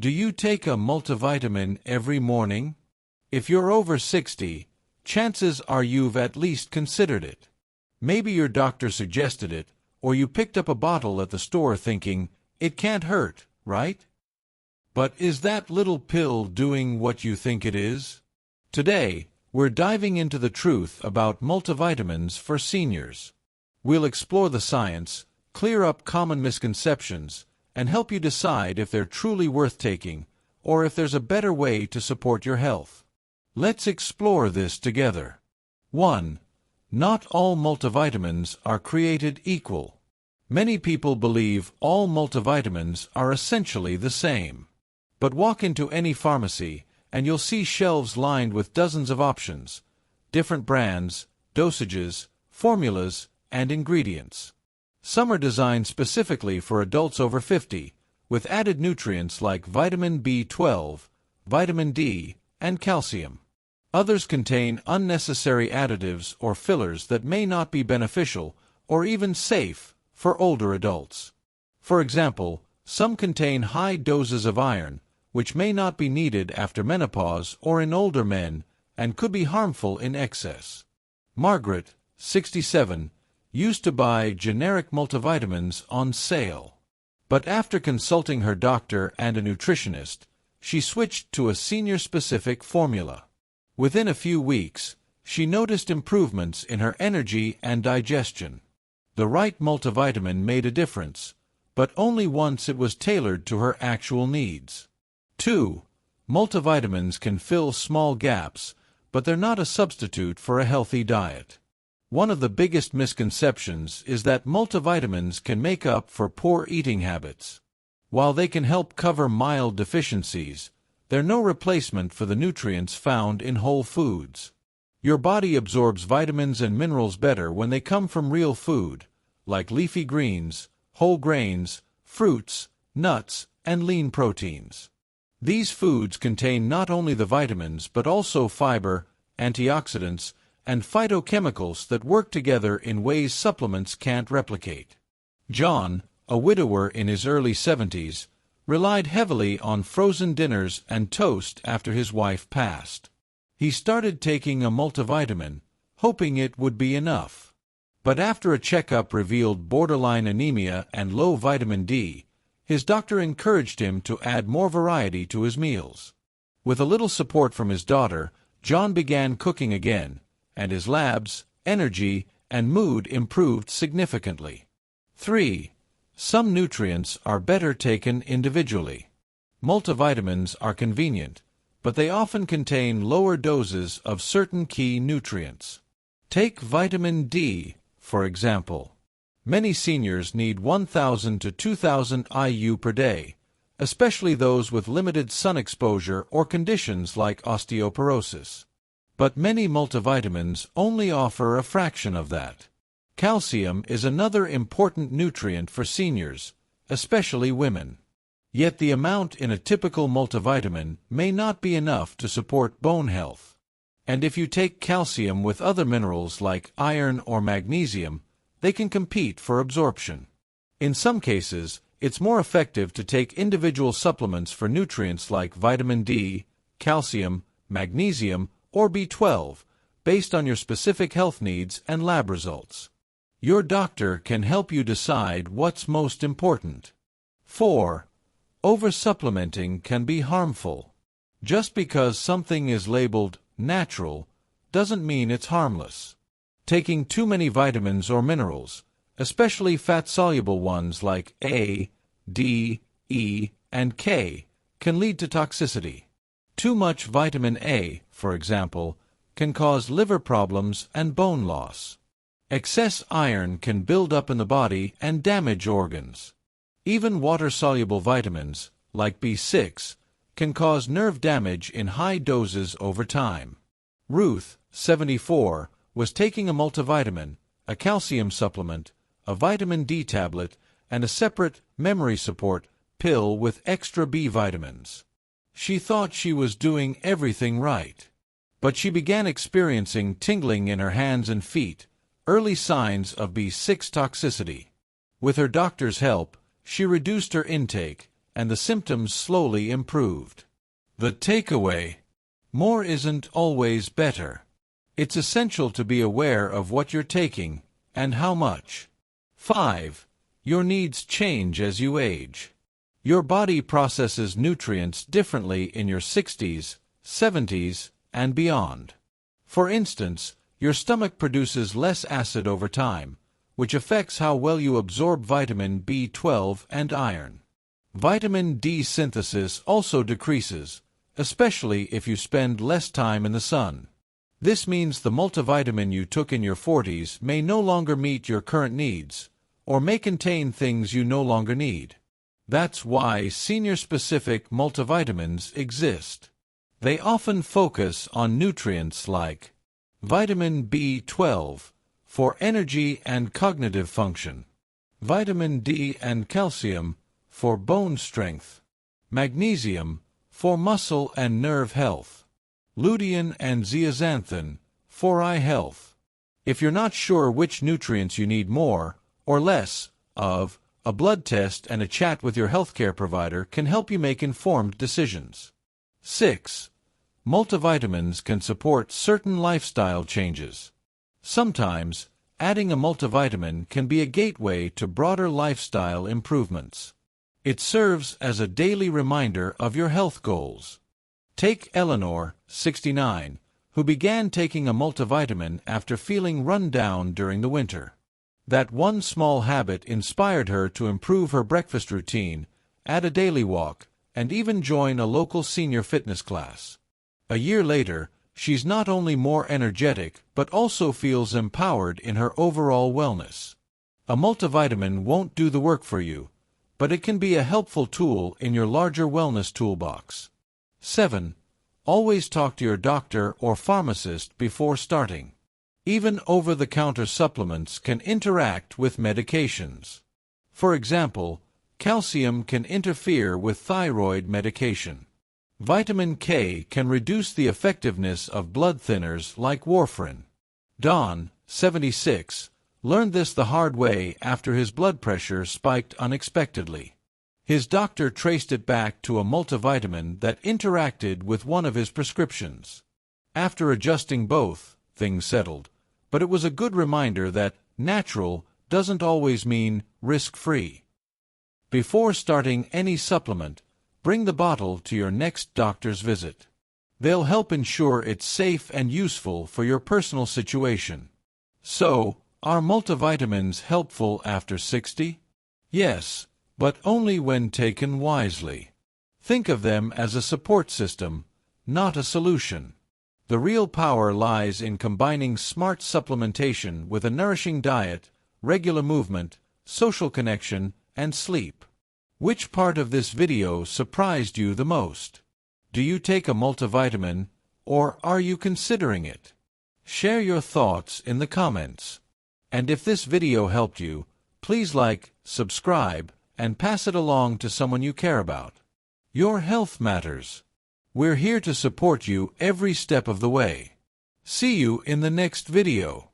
Do you take a multivitamin every morning? If you're over 60, chances are you've at least considered it. Maybe your doctor suggested it, or you picked up a bottle at the store thinking, it can't hurt, right? But is that little pill doing what you think it is? Today, we're diving into the truth about multivitamins for seniors. We'll explore the science, clear up common misconceptions, and help you decide if they're truly worth taking, or if there's a better way to support your health. Let's explore this together. 1. Not all multivitamins are created equal. Many people believe all multivitamins are essentially the same. But walk into any pharmacy, and you'll see shelves lined with dozens of options, different brands, dosages, formulas, and ingredients. Some are designed specifically for adults over 50, with added nutrients like vitamin B12, vitamin D, and calcium. Others contain unnecessary additives or fillers that may not be beneficial or even safe for older adults. For example, some contain high doses of iron, which may not be needed after menopause or in older men, and could be harmful in excess. Margaret, 67, used to buy generic multivitamins on sale. But after consulting her doctor and a nutritionist, she switched to a senior-specific formula. Within a few weeks, she noticed improvements in her energy and digestion. The right multivitamin made a difference, but only once it was tailored to her actual needs. 2. Multivitamins can fill small gaps, but they're not a substitute for a healthy diet. One of the biggest misconceptions is that multivitamins can make up for poor eating habits. While they can help cover mild deficiencies, they're no replacement for the nutrients found in whole foods. Your body absorbs vitamins and minerals better when they come from real food, like leafy greens, whole grains, fruits, nuts, and lean proteins. These foods contain not only the vitamins but also fiber, antioxidants, and phytochemicals that work together in ways supplements can't replicate. John, a widower in his early 70s, relied heavily on frozen dinners and toast after his wife passed. He started taking a multivitamin, hoping it would be enough. But after a checkup revealed borderline anemia and low vitamin D, his doctor encouraged him to add more variety to his meals. With a little support from his daughter, John began cooking again, and his labs, energy, and mood improved significantly. 3. Some nutrients are better taken individually. Multivitamins are convenient, but they often contain lower doses of certain key nutrients. Take vitamin D, for example. Many seniors need 1,000 to 2,000 IU per day, especially those with limited sun exposure or conditions like osteoporosis. But many multivitamins only offer a fraction of that. Calcium is another important nutrient for seniors, especially women. Yet the amount in a typical multivitamin may not be enough to support bone health. And if you take calcium with other minerals like iron or magnesium, they can compete for absorption. In some cases, it's more effective to take individual supplements for nutrients like vitamin D, calcium, magnesium, or B12, based on your specific health needs and lab results. Your doctor can help you decide what's most important. 4. Oversupplementing can be harmful. Just because something is labeled natural doesn't mean it's harmless. Taking too many vitamins or minerals, especially fat-soluble ones like A, D, E, and K, can lead to toxicity. Too much vitamin A, for example, can cause liver problems and bone loss. Excess iron can build up in the body and damage organs. Even water-soluble vitamins, like B6, can cause nerve damage in high doses over time. Ruth, 74, was taking a multivitamin, a calcium supplement, a vitamin D tablet, and a separate memory support pill with extra B vitamins. She thought she was doing everything right. But she began experiencing tingling in her hands and feet, early signs of B6 toxicity. With her doctor's help, she reduced her intake, and the symptoms slowly improved. The takeaway: more isn't always better. It's essential to be aware of what you're taking and how much. 5. Your needs change as you age. Your body processes nutrients differently in your 60s, 70s, and beyond. For instance, your stomach produces less acid over time, which affects how well you absorb vitamin B12 and iron. Vitamin D synthesis also decreases, especially if you spend less time in the sun. This means the multivitamin you took in your 40s may no longer meet your current needs, or may contain things you no longer need. That's why senior-specific multivitamins exist. They often focus on nutrients like vitamin B12 for energy and cognitive function, vitamin D and calcium for bone strength, magnesium for muscle and nerve health, lutein and zeaxanthin for eye health. If you're not sure which nutrients you need more or less of, a blood test and a chat with your healthcare provider can help you make informed decisions. 6. Multivitamins can support certain lifestyle changes. Sometimes, adding a multivitamin can be a gateway to broader lifestyle improvements. It serves as a daily reminder of your health goals. Take Eleanor, 69, who began taking a multivitamin after feeling run down during the winter. That one small habit inspired her to improve her breakfast routine, add a daily walk, and even join a local senior fitness class. A year later, she's not only more energetic but also feels empowered in her overall wellness. A multivitamin won't do the work for you, but it can be a helpful tool in your larger wellness toolbox. 7. Always talk to your doctor or pharmacist before starting. Even over-the-counter supplements can interact with medications. For example, calcium can interfere with thyroid medication. Vitamin K can reduce the effectiveness of blood thinners like warfarin. Don, 76, learned this the hard way after his blood pressure spiked unexpectedly. His doctor traced it back to a multivitamin that interacted with one of his prescriptions. After adjusting both, things settled, but it was a good reminder that natural doesn't always mean risk-free. Before starting any supplement, bring the bottle to your next doctor's visit. They'll help ensure it's safe and useful for your personal situation. So, are multivitamins helpful after 60? Yes, but only when taken wisely. Think of them as a support system, not a solution. The real power lies in combining smart supplementation with a nourishing diet, regular movement, social connection, and sleep. Which part of this video surprised you the most? Do you take a multivitamin, or are you considering it? Share your thoughts in the comments. And if this video helped you, please like, subscribe, and pass it along to someone you care about. Your health matters. We're here to support you every step of the way. See you in the next video.